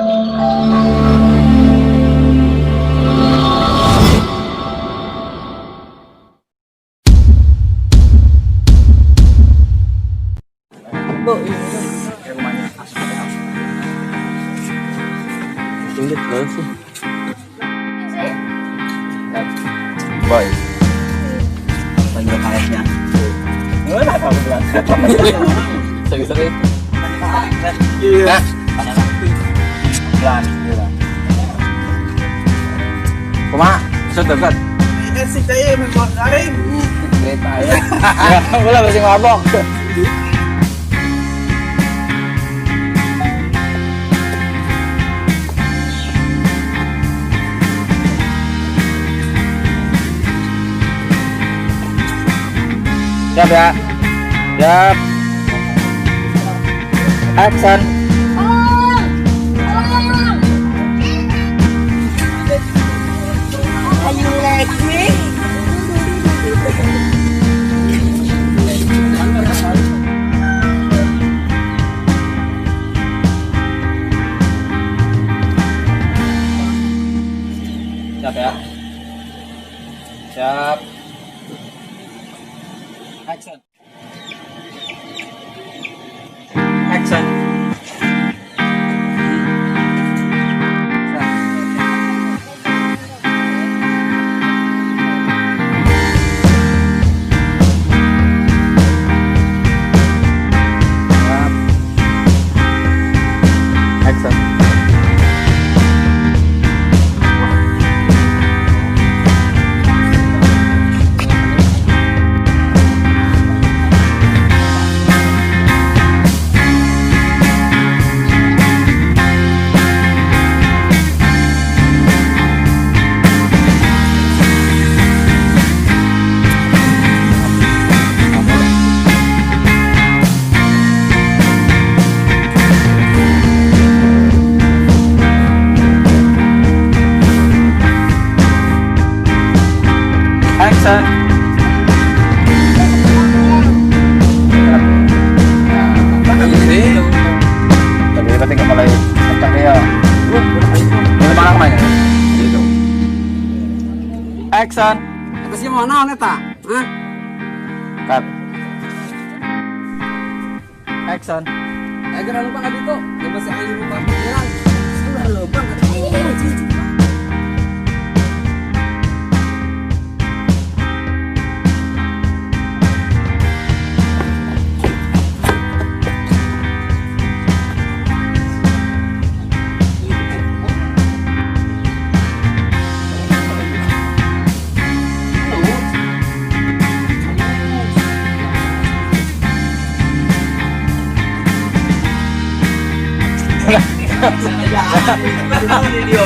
Bu, rumahnya inget banget sih. Boy, panggil kayaknya. Enggak apa bilang. Sering-sering. Iya. Pelan. Kuma, sudah dekat. Si saya memang garing. Kereta ya. Ya, boleh masih ngabok. Siap ya. Siap. Action. Are you like me? Siap ya. Siap. Action. Action. Action. Action. Tapi pati ka pala kencang dia. Ini mana namanya? Gitu. Action. Atasnya mana neta? Hah? Cut. Action. Ayo jangan lupa tadi tuh. Dia masih angin lupa. Bilang. Sudah lupa kan? Video.